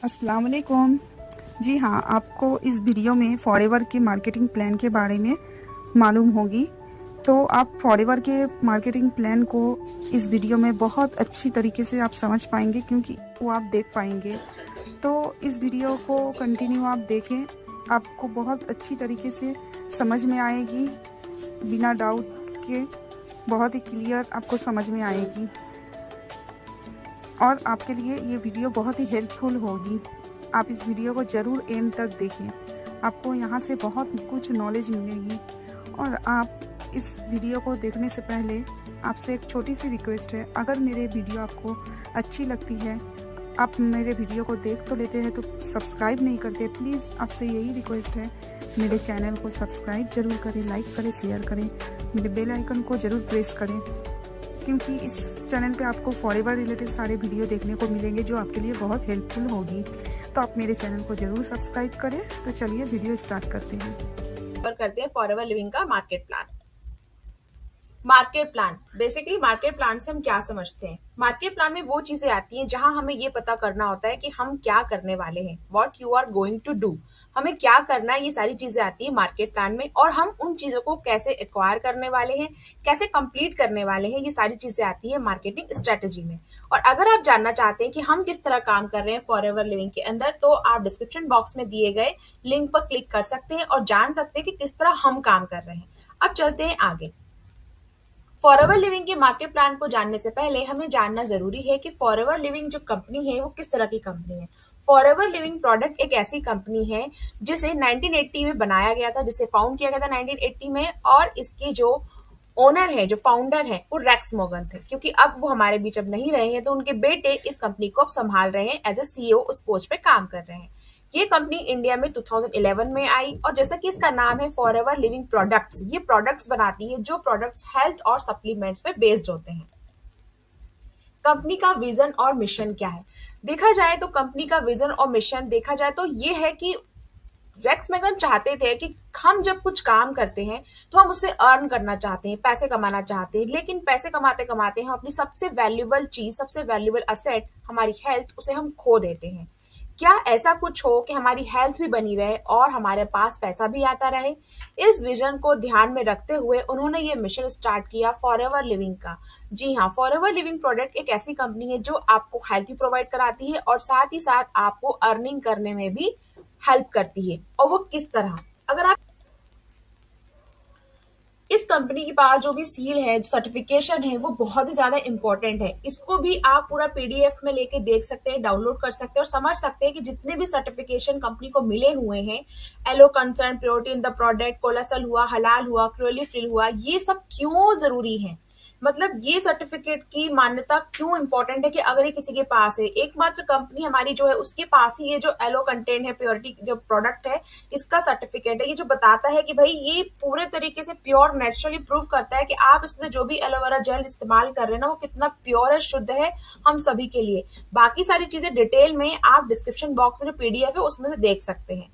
अस्सलाम वालेकुम। जी हाँ, आपको इस वीडियो में फॉरएवर के मार्केटिंग प्लान के बारे में मालूम होगी। तो आप फॉरएवर के मार्केटिंग प्लान को इस वीडियो में बहुत अच्छी तरीके से आप समझ पाएंगे, क्योंकि वो आप देख पाएंगे। तो इस वीडियो को कंटिन्यू आप देखें, आपको बहुत अच्छी तरीके से समझ में आएगी, बिना डाउट के बहुत ही क्लियर आपको समझ में आएगी और आपके लिए ये वीडियो बहुत ही हेल्पफुल होगी। आप इस वीडियो को ज़रूर एंड तक देखें, आपको यहाँ से बहुत कुछ नॉलेज मिलेगी। और आप इस वीडियो को देखने से पहले आपसे एक छोटी सी रिक्वेस्ट है, अगर मेरे वीडियो आपको अच्छी लगती है, आप मेरे वीडियो को देख तो लेते हैं तो सब्सक्राइब नहीं करते, प्लीज़ आपसे यही रिक्वेस्ट है, मेरे चैनल को सब्सक्राइब ज़रूर करें, लाइक करें, शेयर करें, मेरे बेल आइकन को ज़रूर प्रेस करें, क्योंकि इस चैनल पे आपको फॉरएवर रिलेटेड सारे वीडियो देखने को मिलेंगे जो आपके लिए बहुत हेल्पफुल होगी। तो आप मेरे चैनल को ज़रूर सब्सक्राइब करें। तो चलिए वीडियो स्टार्ट करते हैं। फॉरएवर लिविंग का market plan. Market plan basically market plan से हम क्या समझते हैं? मार्केट प्लान में वो चीजें आती हैं जहां हमें ये पता करना होता है कि हम क्या करने वाले हैं, what you are going to do, हमें क्या करना है। ये सारी चीजें आती है मार्केट प्लान में, और हम उन चीजों को कैसे एक्वायर करने वाले हैं, कैसे कंप्लीट करने वाले हैं, ये सारी चीजें आती है मार्केटिंग स्ट्रेटेजी में। और अगर आप जानना चाहते हैं कि हम किस तरह काम कर रहे हैं फॉरएवर लिविंग के अंदर, तो आप डिस्क्रिप्शन बॉक्स में दिए गए लिंक पर क्लिक कर सकते हैं और जान सकते हैं कि किस तरह हम काम कर रहे हैं। अब चलते हैं आगे। फॉरएवर लिविंग के मार्केट प्लान को जानने से पहले हमें जानना जरूरी है कि फॉरएवर लिविंग जो कंपनी है वो किस तरह की कंपनी है। फॉरएवर लिविंग प्रोडक्ट एक ऐसी कंपनी है जिसे 1980 में बनाया गया था, जिसे फाउंड किया गया था 1980 में, और इसके जो ओनर है, जो फाउंडर है, वो रेक्स मॉर्गन थे। क्योंकि अब वो हमारे बीच अब नहीं रहे हैं, तो उनके बेटे इस कंपनी को अब संभाल रहे हैं, एज ए सीईओ उस पोस्ट पे काम कर रहे हैं। ये कंपनी इंडिया में 2011 में आई, और जैसा कि इसका नाम है फॉरएवर लिविंग प्रोडक्ट्स, ये प्रोडक्ट्स बनाती है जो प्रोडक्ट्स हेल्थ और सप्लीमेंट्स पे बेस्ड होते हैं। कंपनी का विजन और मिशन क्या है? देखा जाए तो कंपनी का विजन और मिशन देखा जाए तो ये है कि रेक्स मैगन चाहते थे कि हम जब कुछ काम करते हैं तो हम उससे अर्न करना चाहते हैं, पैसे कमाना चाहते हैं, लेकिन पैसे कमाते कमाते हम अपनी सबसे वैल्यूएबल चीज, सबसे वैल्यूएबल असेट, हमारी हेल्थ, उसे हम खो देते हैं। क्या ऐसा कुछ हो कि हमारी हेल्थ भी बनी रहे और हमारे पास पैसा भी आता रहे? इस विजन को ध्यान में रखते हुए उन्होंने ये मिशन स्टार्ट किया फॉरएवर लिविंग का। जी हाँ, फॉरएवर लिविंग प्रोडक्ट एक ऐसी कंपनी है जो आपको हेल्थ भी प्रोवाइड कराती है और साथ ही साथ आपको अर्निंग करने में भी हेल्प करती है। और वो किस तरह? अगर आप इस कंपनी के पास जो भी सील है, जो सर्टिफिकेशन है, वो बहुत ही ज्यादा इंपॉर्टेंट है। इसको भी आप पूरा पीडीएफ में लेके देख सकते हैं, डाउनलोड कर सकते हैं और समझ सकते हैं कि जितने भी सर्टिफिकेशन कंपनी को मिले हुए हैं, एलो concern, purity in the product, कोलेसल हुआ, हलाल हुआ, क्रूअली फ्री हुआ, ये सब क्यों जरूरी है। मतलब ये सर्टिफिकेट की मान्यता क्यों इंपॉर्टेंट है कि अगर ये किसी के पास है, एकमात्र कंपनी हमारी जो है उसके पास ही ये जो एलो कंटेंट है, प्योरिटी जो प्रोडक्ट है, इसका सर्टिफिकेट है, ये जो बताता है कि भाई ये पूरे तरीके से प्योर, नेचुरली प्रूव करता है कि आप इसके जो भी एलोवेरा जेल इस्तेमाल कर रहे हैं ना, वो कितना प्योर है, शुद्ध है हम सभी के लिए। बाकी सारी चीजें डिटेल में आप डिस्क्रिप्शन बॉक्स में जो पीडीएफ है उसमें से देख सकते हैं।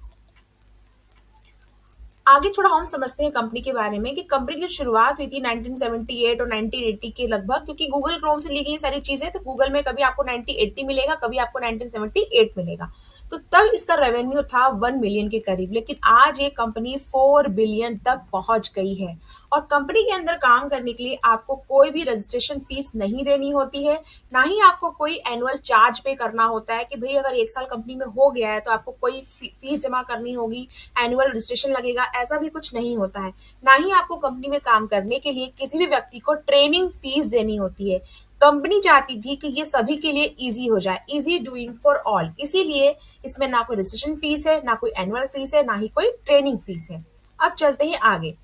आगे थोड़ा हम समझते हैं कंपनी के बारे में कि कंपनी की शुरुआत हुई थी 1978 और 1980 के लगभग, क्योंकि गूगल क्रोम से ली गई सारी चीजें, तो गूगल में कभी आपको 1980 मिलेगा, कभी आपको 1978 मिलेगा। तो तब इसका रेवेन्यू था 1 मिलियन के करीब, लेकिन आज ये कंपनी 4 बिलियन तक पहुंच गई है। और कंपनी के अंदर काम करने के लिए आपको कोई भी रजिस्ट्रेशन फीस नहीं देनी होती है, ना ही आपको कोई एनुअल चार्ज पे करना होता है कि भाई अगर 1 साल कंपनी में हो गया है तो आपको कोई फीस जमा करनी होगी, एनुअल रजिस्ट्रेशन लगेगा, ऐसा भी कुछ नहीं होता है। ना ही आपको कंपनी में काम करने के लिए किसी भी व्यक्ति को ट्रेनिंग फीस देनी होती है। कंपनी चाहती थी कि ये सभी के लिए इजी हो जाए, इजी डूइंग फॉर ऑल, इसीलिए इसमें ना कोई रजिस्ट्रेशन फीस है, ना कोई एनुअल फीस है, ना ही कोई ट्रेनिंग फीस है। अब चलते हैं आगे।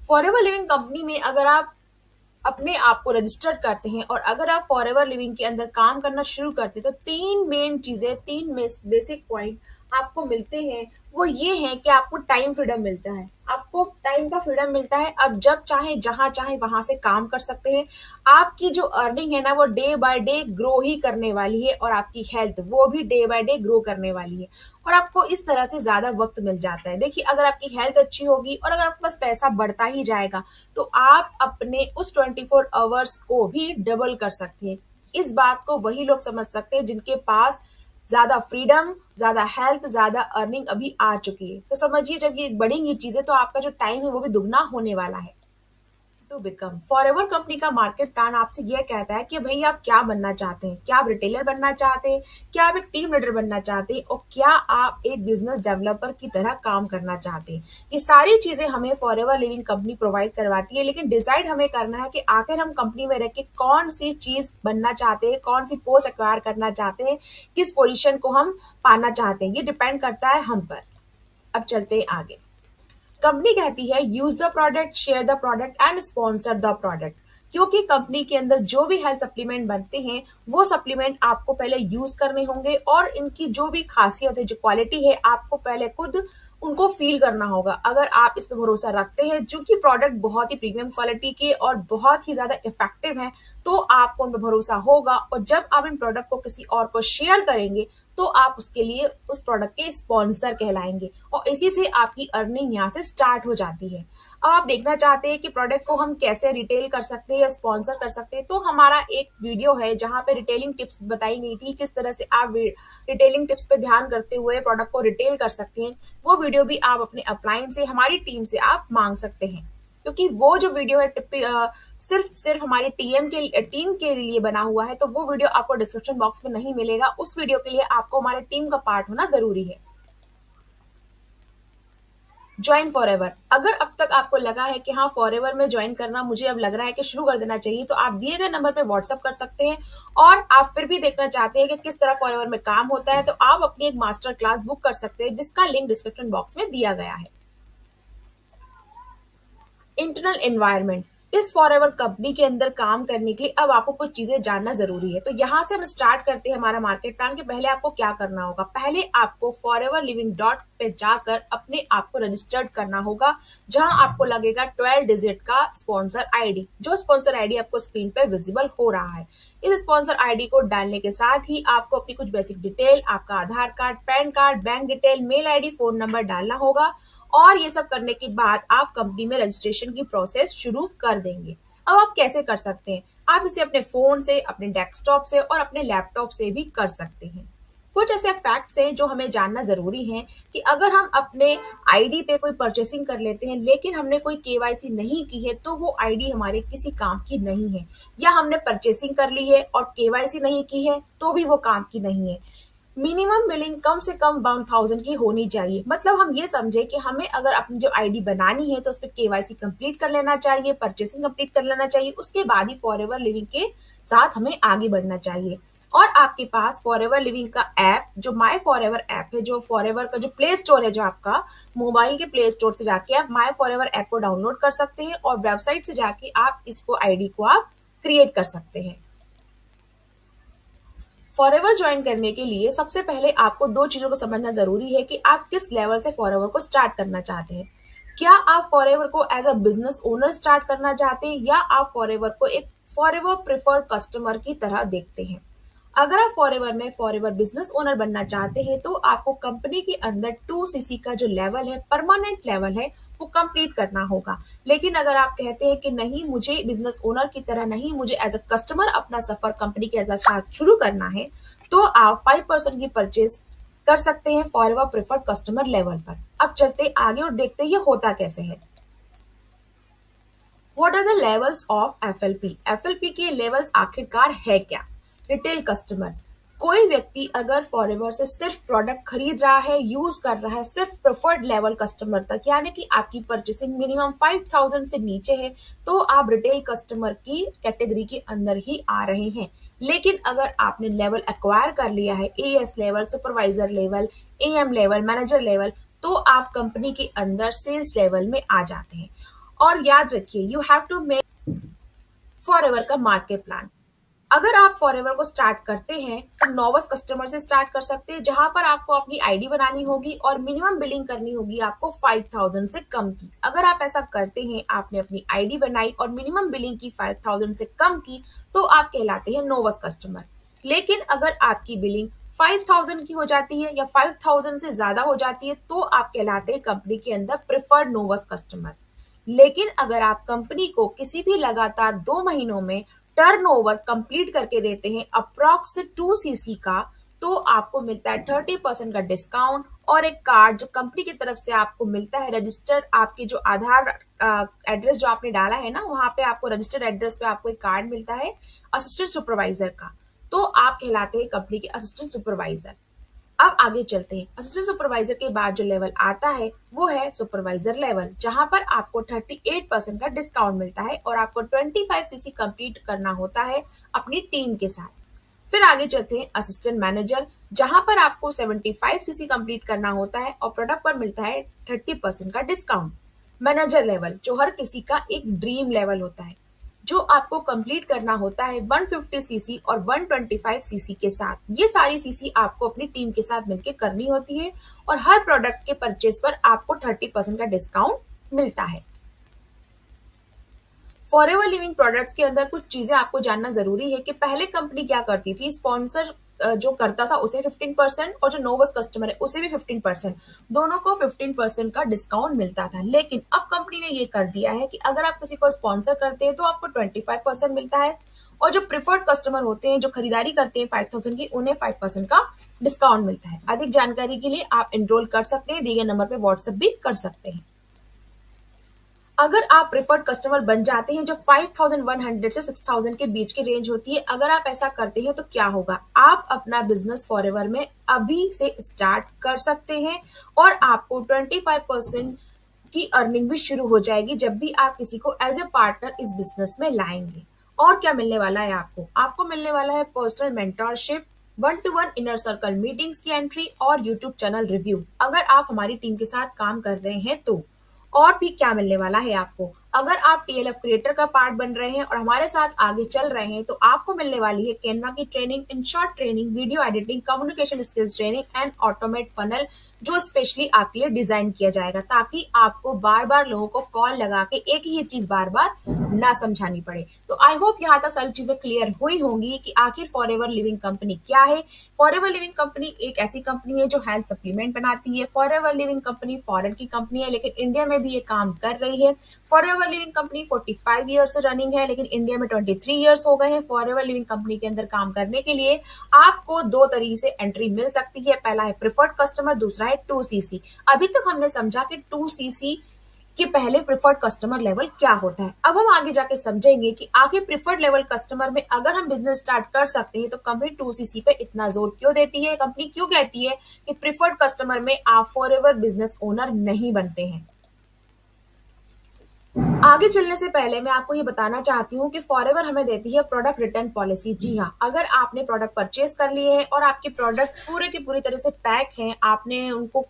फॉरएवर लिविंग कंपनी में अगर आप अपने आप को रजिस्टर करते हैं और अगर आप फॉरएवर लिविंग के अंदर काम करना शुरू करते हैं, तो 3 मेन चीजें, 3 बेसिक पॉइंट आपको मिलते हैं। वो ये हैं कि आपको टाइम फ्रीडम मिलता है, आपको टाइम का फ्रीडम मिलता है। आप जब चाहे, जहां चाहे वहां से काम कर सकते हैं। आपकी जो अर्निंग है ना, वो डे बाय डे ग्रो ही करने वाली है, और आपकी हेल्थ वो भी डे बाय डे ग्रो करने वाली है, और आपको इस तरह से ज्यादा वक्त मिल जाता है। देखिए, अगर आपकी हेल्थ अच्छी होगी और अगर आपके पास पैसा बढ़ता ही जाएगा, तो आप अपने उस 24 आवर्स को भी डबल कर सकते हैं। इस बात को वही लोग समझ सकते हैं जिनके पास ज्यादा फ्रीडम, ज्यादा हेल्थ, ज्यादा अर्निंग अभी आ चुकी है। तो समझिए जब ये बढ़ेंगी चीजें तो आपका जो टाइम है वो भी दुगना होने वाला है। टू बिकम फॉरएवर कंपनी का मार्केट प्लान आपसे यह कहता है कि भाई आप क्या बनना चाहते हैं, क्या आप रिटेलर बनना चाहते हैं, क्या आप एक टीम लीडर बनना चाहते हैं, और क्या आप एक बिजनेस डेवलपर की तरह काम करना चाहते हैं। ये सारी चीजें हमें फॉरएवर लिविंग कंपनी प्रोवाइड करवाती है, लेकिन डिसाइड हमें करना है कि आखिर हम कंपनी में रह के कौन सी चीज बनना चाहते हैं, कौन सी पोस्ट एक्वायर करना चाहते हैं, किस पोजिशन को हम पाना चाहते हैं। ये डिपेंड करता है हम पर। अब चलते हैं आगे। कंपनी कहती है use the product, share the product and sponsor the product. क्योंकि कंपनी के अंदर जो भी हेल्थ सप्लीमेंट बनते हैं वो सप्लीमेंट आपको पहले यूज करने होंगे, और इनकी जो भी खासियत है, जो क्वालिटी है, आपको पहले खुद उनको फील करना होगा। अगर आप इस पे भरोसा रखते हैं, चूंकि प्रोडक्ट बहुत ही प्रीमियम क्वालिटी के और बहुत ही ज्यादा इफेक्टिव हैं, तो आपको उन पर भरोसा होगा, और जब आप इन प्रोडक्ट को किसी और को शेयर करेंगे तो आप उसके लिए उस प्रोडक्ट के स्पॉन्सर कहलाएंगे, और इसी से आपकी अर्निंग यहाँ से स्टार्ट हो जाती है। अब आप देखना चाहते हैं कि प्रोडक्ट को हम कैसे रिटेल कर सकते हैं या स्पॉन्सर कर सकते हैं, तो हमारा एक वीडियो है जहाँ पे रिटेलिंग टिप्स बताई गई थी, किस तरह से आप रिटेलिंग टिप्स पे ध्यान करते हुए प्रोडक्ट को रिटेल कर सकते हैं। वो वीडियो भी आप अपने अपलाइन से, हमारी टीम से आप मांग सकते हैं, क्योंकि वो जो वीडियो है सिर्फ हमारी टीम के लिए बना हुआ है, तो वो वीडियो आपको डिस्क्रिप्शन बॉक्स में नहीं मिलेगा। उस वीडियो के लिए आपको हमारे टीम का पार्ट होना जरूरी है। Join forever. अगर अब तक आपको लगा है कि हाँ फॉरएवर में ज्वाइन करना मुझे अब लग रहा है कि शुरू कर देना चाहिए, तो आप दिए गए नंबर पे व्हाट्सअप कर सकते हैं। और आप फिर भी देखना चाहते हैं कि किस तरह फॉरएवर में काम होता है, तो आप अपनी एक मास्टर क्लास बुक कर सकते हैं, जिसका लिंक डिस्क्रिप्शन बॉक्स में दिया गया है। Internal environment. इस फॉरएवर कंपनी के अंदर काम करने के लिए अब आपको कुछ चीजें जानना जरूरी है। तो यहाँ से हम स्टार्ट करते हैं हमारा मार्केट प्लान के। पहले आपको क्या करना होगा, पहले आपको फॉरएवर लिविंग डॉट पे जाकर अपने आप को रजिस्टर्ड करना होगा, जहां आपको लगेगा 12 डिजिट का स्पॉन्सर आईडी। जो स्पॉन्सर आईडी आपको स्क्रीन पे विजिबल हो रहा है, इस स्पॉन्सर आईडी को डालने के साथ ही आपको अपनी कुछ बेसिक डिटेल, आपका Aadhaar card, PAN card, bank detail, mail ID, phone number डालना होगा, और ये सब करने के बाद आप कंपनी में रजिस्ट्रेशन की प्रोसेस शुरू कर देंगे। अब आप कैसे कर सकते हैं, आप इसे अपने फोन से, अपने डेस्कटॉप से और अपने लैपटॉप से भी कर सकते हैं। कुछ ऐसे फैक्ट्स हैं जो हमें जानना जरूरी है कि अगर हम अपने आईडी पे कोई परचेसिंग कर लेते हैं, लेकिन हमने कोई केवाईसी नहीं की है, तो वो आईडी हमारे किसी काम की नहीं है। या हमने परचेसिंग कर ली है और केवाईसी नहीं की है, तो भी वो काम की नहीं है। मिनिमम बिलिंग कम से कम 1000 की होनी चाहिए। मतलब हम ये समझे कि हमें अगर अपनी जो आईडी बनानी है तो उस पर केवाईसी कंप्लीट कर लेना चाहिए, परचेसिंग कंप्लीट कर लेना चाहिए, उसके बाद ही फॉरएवर लिविंग के साथ हमें आगे बढ़ना चाहिए। और आपके पास फॉरएवर लिविंग का ऐप, जो माई फॉरएवर ऐप है, जो फॉरएवर का जो प्ले स्टोर है, जो आपका मोबाइल के प्ले स्टोर से जाके आप माई फॉरएवर ऐप को डाउनलोड कर सकते हैं, और वेबसाइट से जाके आप इसको आईडी को आप क्रिएट कर सकते हैं। फॉरएवर ज्वाइन करने के लिए सबसे पहले आपको दो चीजों को समझना जरूरी है कि आप किस लेवल से फॉरएवर को स्टार्ट करना चाहते हैं। क्या आप फॉरएवर को as a business owner start करना चाहते हैं, या आप फॉरएवर को एक फॉरएवर प्रेफर्ड कस्टमर की तरह देखते हैं। अगर आप फॉरएवर में फॉरएवर बिजनेस ओनर बनना चाहते हैं, तो आपको कंपनी के अंदर 2cc का जो लेवल है, परमानेंट लेवल है, वो कंप्लीट करना होगा। लेकिन अगर आप कहते हैं कि नहीं, मुझे बिजनेस ओनर की तरह नहीं, मुझे एज अ कस्टमर अपना सफर कंपनी के साथ शुरू करना है, तो आप 5% की परचेज कर सकते हैं फॉरएवर प्रेफर्ड कस्टमर लेवल पर। अब चलते आगे और देखते हैं ये होता कैसे है। What are the levels of FLP. FLP के लेवल्स आखिरकार है क्या। रिटेल कस्टमर, कोई व्यक्ति अगर फॉरएवर से सिर्फ प्रोडक्ट खरीद रहा है, यूज कर रहा है, सिर्फ प्रेफर्ड लेवल कस्टमर तक, यानी कि आपकी परचेसिंग मिनिमम 5000 से नीचे है, तो आप रिटेल कस्टमर की कैटेगरी के अंदर ही आ रहे हैं। लेकिन अगर आपने लेवल एक्वायर कर लिया है, as level, supervisor level, am level, manager level, तो आप कंपनी के अंदर सेल्स लेवल में आ जाते हैं। और याद रखिए, you have to make Forever का मार्केट प्लान। अगर आप फॉरएवर को स्टार्ट करते हैं तो नोवस कस्टमर से स्टार्ट कर सकते हैं, जहां पर आपको अपनी आईडी बनानी होगी और मिनिमम बिलिंग करनी होगी आपको 5000 से कम की। अगर आप ऐसा करते हैं, आपने अपनी आईडी बनाई और मिनिमम बिलिंग की 5000 से कम की, तो आप कहलाते हैं नोवस कस्टमर। लेकिन अगर आपकी बिलिंग 5000 की हो जाती है या 5000 से ज्यादा हो जाती है, तो आप कहलाते हैं कंपनी के अंदर प्रेफर्ड नोवस कस्टमर। लेकिन अगर आप कंपनी को किसी भी लगातार 2 महीनों में टर्नओवर कंप्लीट करके देते हैं अप्रॉक्स 2 cc का, तो आपको मिलता है 30% का डिस्काउंट और एक कार्ड जो कंपनी की तरफ से आपको मिलता है रजिस्टर्ड, आपकी जो आधार एड्रेस जो आपने डाला है ना, वहां पे आपको रजिस्टर्ड एड्रेस पे आपको एक कार्ड मिलता है असिस्टेंट सुपरवाइजर का, तो आप कहलाते हैं कंपनी के असिस्टेंट सुपरवाइजर। अब आगे चलते हैं। असिस्टेंट सुपरवाइजर के बाद जो लेवल आता है वो है सुपरवाइजर लेवल, जहां पर आपको 38% का डिस्काउंट मिलता है और आपको 25 cc कंप्लीट करना होता है अपनी टीम के साथ। फिर आगे चलते हैं असिस्टेंट मैनेजर, जहां पर आपको 75 cc कंप्लीट करना होता है और प्रोडक्ट पर मिलता है 30% का डिस्काउंट। मैनेजर लेवल जो हर किसी का एक ड्रीम लेवल होता है, जो आपको कंप्लीट करना होता है 150 cc और 125 cc के साथ। ये सारी सीसी आपको अपनी टीम के साथ मिलकर करनी होती है और हर प्रोडक्ट के परचेज पर आपको 30% का डिस्काउंट मिलता है। फॉरएवर लिविंग प्रोडक्ट्स के अंदर कुछ चीजें आपको जानना जरूरी है कि पहले कंपनी क्या करती थी। स्पॉन्सर जो करता था उसे 15% और जो नोवस कस्टमर है उसे भी 15%, दोनों को 15% का डिस्काउंट मिलता था। लेकिन अब कंपनी ने ये कर दिया है कि अगर आप किसी को स्पॉन्सर करते हैं तो आपको 25% मिलता है और जो प्रिफर्ड कस्टमर होते हैं जो खरीदारी करते हैं 5000 की, उन्हें 5% का डिस्काउंट मिलता है। अधिक जानकारी के लिए आप एनरोल कर सकते हैं, दिए गए नंबर पर व्हाट्सएप भी कर सकते हैं। अगर आप प्रेफर्ड कस्टमर बन जाते हैं जो 5100 से 6000 के बीच की रेंज होती है, अगर आप ऐसा करते हैं तो क्या होगा, आप अपना बिजनेस फॉरएवर में अभी से स्टार्ट कर सकते हैं और आपको 25% की अर्निंग भी शुरू हो जाएगी जब भी आप किसी को एज ए पार्टनर इस बिजनेस में लाएंगे। और क्या मिलने वाला है आपको, आपको मिलने वाला है personal mentorship, 1-to-1 inner circle meetings की एंट्री और यूट्यूब चैनल रिव्यू, अगर आप हमारी टीम के साथ काम कर रहे हैं तो। और भी क्या मिलने वाला है आपको, अगर आप टीएलएफ क्रिएटर का पार्ट बन रहे हैं और हमारे साथ आगे चल रहे हैं तो आपको मिलने वाली है कैनवा की training, in short training, video editing, communication skills training and automate funnel, जो स्पेशली आपके लिए डिजाइन किया जाएगा ताकि आपको बार बार लोगों को कॉल लगा के एक ही चीज बार बार ना समझानी पड़े। तो आई होप यहाँ तक सारी चीजें क्लियर हुई होंगी कि आखिर फॉरएवर लिविंग कंपनी क्या है। फॉरएवर लिविंग कंपनी एक ऐसी कंपनी है जो हेल्थ सप्लीमेंट बनाती है। फॉरएवर लिविंग कंपनी फॉरेन की कंपनी है लेकिन इंडिया में भी ये काम कर रही है। फॉरएवर लिविंग कंपनी 45 ईयर्स से रनिंग है लेकिन इंडिया में 23 ईयर्स हो गए हैं। फॉरएवर लिविंग कंपनी के अंदर काम करने के लिए आपको दो तरीके से एंट्री मिल सकती है, पहला है प्रिफर्ड कस्टमर, दूसरा है 2cc। अभी तक हमने समझा कि 2cc कि पहले प्रिफर्ड कस्टमर लेवल क्या होता है। अब हम आगे जाके समझेंगे कि आगे प्रिफर्ड लेवल कस्टमर में अगर हम बिजनेस स्टार्ट कर सकते हैं तो कंपनी 2cc पे इतना जोर क्यों देती है। कंपनी क्यों कहती है कि प्रिफर्ड कस्टमर में आप फॉरएवर बिजनेस ओनर नहीं बनते हैं। आगे चलने से पहले मैं आपको ये बताना चाहती हूँ कि फॉरएवर हमें देती है प्रोडक्ट रिटर्न पॉलिसी। जी हाँ, अगर आपने प्रोडक्ट परचेज कर लिए हैं और आपके प्रोडक्ट पूरे की पूरी तरह से पैक हैं, आपने उनको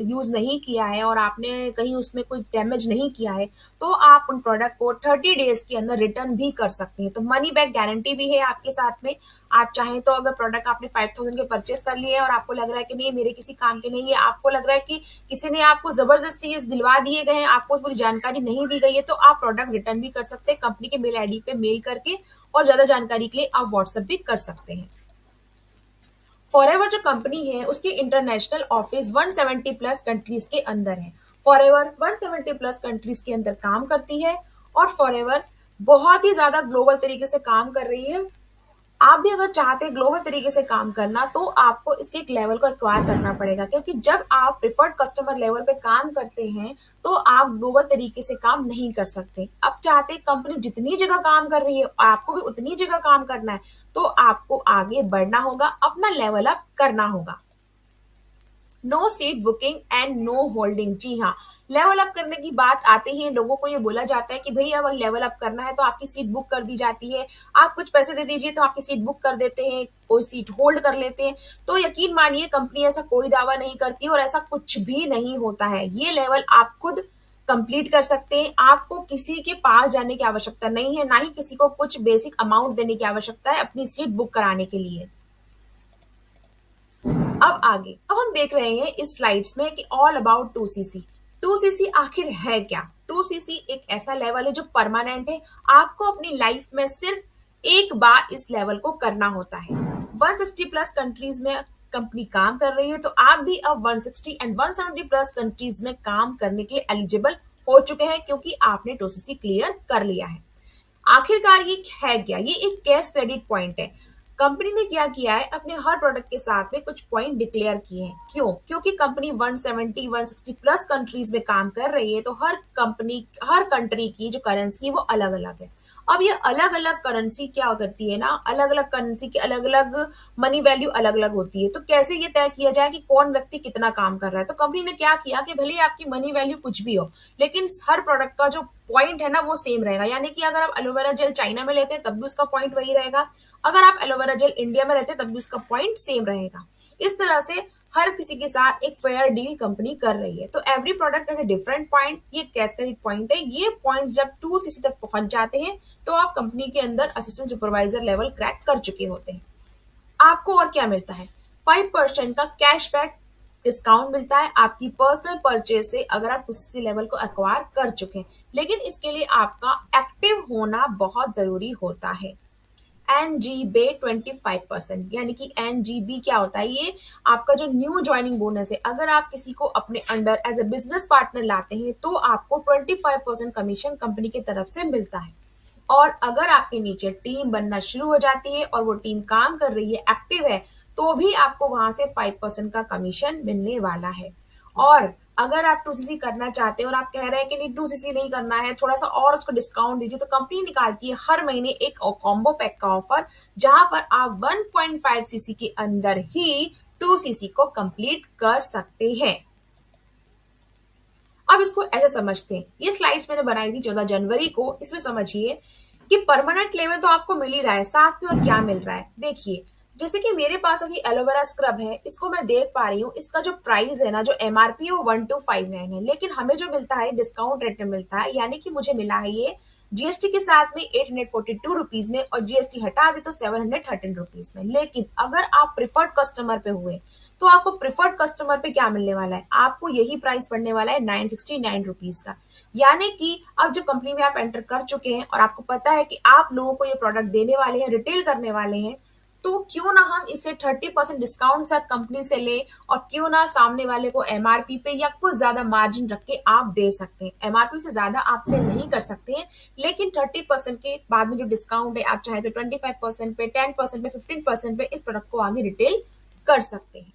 यूज नहीं किया है और आपने कहीं उसमें कुछ डैमेज नहीं किया है, तो आप उन प्रोडक्ट को 30 डेज के अंदर रिटर्न भी कर सकते हैं। तो मनी बैक गारंटी भी है आपके साथ में। आप चाहें तो अगर प्रोडक्ट आपने 5000 के परचेज कर लिए और आपको लग रहा है कि नहीं मेरे किसी काम के नहीं है, आपको लग रहा है कि किसी ने आपको जबरदस्ती दिलवा दिए गए हैं, आपको पूरी जानकारी नहीं दी गई है, तो आप प्रोडक्ट रिटर्न भी कर सकते हैं कंपनी के मेल आईडी पे मेल करके, और ज्यादा जानकारी के लिए आप व्हाट्सएप भी कर सकते हैं। फॉरएवर जो कंपनी है उसकी इंटरनेशनल ऑफिस 170 प्लस कंट्रीज के अंदर है। फॉरएवर 170 प्लस कंट्रीज के अंदर काम करती है और फॉरएवर बहुत ही ज्यादा ग्लोबल तरीके से काम कर रही है। आप भी अगर चाहते हैं ग्लोबल तरीके से काम करना तो आपको इसके एक लेवल को एक्वायर करना पड़ेगा, क्योंकि जब आप प्रिफर्ड कस्टमर लेवल पे काम करते हैं तो आप ग्लोबल तरीके से काम नहीं कर सकते। अब चाहते कंपनी जितनी जगह काम कर रही है आपको भी उतनी जगह काम करना है, तो आपको आगे बढ़ना होगा, अपना लेवल अप करना होगा। No seat booking and no holding. जी हाँ, लेवल अप करने की बात आते ही लोगों को ये बोला जाता है कि भाई अब लेवल अप करना है तो आपकी सीट बुक कर दी जाती है, आप कुछ पैसे दे दीजिए तो आपकी सीट बुक कर देते हैं, कोई सीट होल्ड कर लेते हैं। तो यकीन मानिए कंपनी ऐसा कोई दावा नहीं करती और ऐसा कुछ भी नहीं होता है। ये लेवल आप खुद कंप्लीट कर सकते हैं, आपको किसी के पास जाने की आवश्यकता नहीं है, ना ही किसी को कुछ बेसिक अमाउंट देने की आवश्यकता है अपनी सीट बुक कराने के लिए। अब हम देख रहे हैं इस स्लाइड्स में कि ऑल अबाउट 2cc। 2cc आखिर है क्या। 2cc एक ऐसा लेवल है जो परमानेंट है, आपको अपनी लाइफ में सिर्फ एक बार इस लेवल को करना होता है। 160 प्लस कंट्रीज में कंपनी काम कर रही है, तो आप भी अब 160 एंड 170 प्लस कंट्रीज में काम करने के लिए एलिजिबल हो चुके हैं क्योंकि आपने 2cc क्लियर कर लिया है। आखिरकार ये है क्या, ये एक कैश क्रेडिट पॉइंट है। कंपनी ने क्या किया है, अपने हर प्रोडक्ट के साथ में कुछ पॉइंट डिक्लेयर किए हैं। क्यों? क्योंकि कंपनी 170 160 प्लस कंट्रीज में काम कर रही है, तो हर कंट्री की जो करेंसी है वो अलग अलग है। अब ये अलग अलग करेंसी क्या करती है ना, अलग अलग करेंसी की अलग अलग मनी वैल्यू अलग अलग होती है। तो कैसे ये तय किया जाए कि कौन व्यक्ति कितना काम कर रहा है? तो कंपनी ने क्या किया कि भले ही आपकी मनी वैल्यू कुछ भी हो, लेकिन हर प्रोडक्ट का जो पॉइंट है ना वो सेम रहेगा। यानी कि अगर आप एलोवेरा जेल चाइना में लेते हैं तब भी उसका पॉइंट वही रहेगा, अगर आप एलोवेरा जेल इंडिया में रहते हैं तब भी उसका पॉइंट सेम रहेगा। इस तरह से हर किसी के साथ एक फेयर डील कंपनी कर रही है। तो every product at a different point, ये कैश क्रेडिट पॉइंट है। ये पॉइंट जब 2cc तक पहुंच जाते हैं तो आप कंपनी के अंदर असिस्टेंट सुपरवाइजर लेवल क्रैक कर चुके होते हैं। आपको और क्या मिलता है? 5% का कैशबैक डिस्काउंट मिलता है आपकी पर्सनल परचेज से, अगर आप उसी लेवल को एक्वायर कर चुके हैं। लेकिन इसके लिए आपका एक्टिव होना बहुत जरूरी होता है। NGB 25%, यानी कि NGB क्या होता है? ये आपका जो न्यू ज्वाइनिंग बोनस है। अगर आप किसी को अपने under as a business partner लाते हैं तो आपको 25% कमीशन कंपनी की तरफ से मिलता है। और अगर आपके नीचे टीम बनना शुरू हो जाती है और वो टीम काम कर रही है, एक्टिव है, तो भी आपको वहां से 5% का कमीशन मिलने वाला है। और अगर आप 2cc करना चाहते हैं और आप कह रहे हैं कि नहीं 2cc नहीं करना है, थोड़ा सा और उसको डिस्काउंट दीजिए, तो कंपनी निकालती है हर महीने एक कॉम्बो पैक का ऑफर, जहां पर आप 1.5cc के अंदर ही 2cc को कंप्लीट कर सकते हैं। अब इसको ऐसे समझते हैं, ये स्लाइड्स मैंने बनाई थी 14 जनवरी को। इसमें समझिए कि परमानेंट लेवल तो आपको मिल ही रहा है, साथ में और क्या मिल रहा है। देखिए, जैसे कि मेरे पास अभी एलोवेरा स्क्रब है, इसको मैं देख पा रही हूँ, इसका जो प्राइस है ना, जो MRP है वो 1259 है, लेकिन हमें जो मिलता है डिस्काउंट रेट में मिलता है। यानी कि मुझे मिला है ये जीएसटी के साथ में 842 रुपीज में, और जीएसटी हटा दे तो 713 रुपीज में। लेकिन अगर आप प्रिफर्ड कस्टमर पे हुए तो आपको प्रिफर्ड कस्टमर पे क्या मिलने वाला है? आपको यही प्राइस पड़ने वाला है 969 रुपीज का। यानी कि अब जब कंपनी में आप एंटर कर चुके हैं और आपको पता है कि आप लोगों को ये प्रोडक्ट देने वाले हैं, रिटेल करने वाले हैं, तो क्यों ना हम इसे 30% डिस्काउंट साथ कंपनी से ले, और क्यों ना सामने वाले को MRP पे या कुछ ज्यादा मार्जिन रख के आप दे सकते हैं। MRP से ज्यादा आपसे नहीं कर सकते हैं, लेकिन 30% के बाद में जो डिस्काउंट है, आप चाहे तो 25% पे, 10% पे, 15% पे इस प्रोडक्ट को आगे रिटेल कर सकते हैं।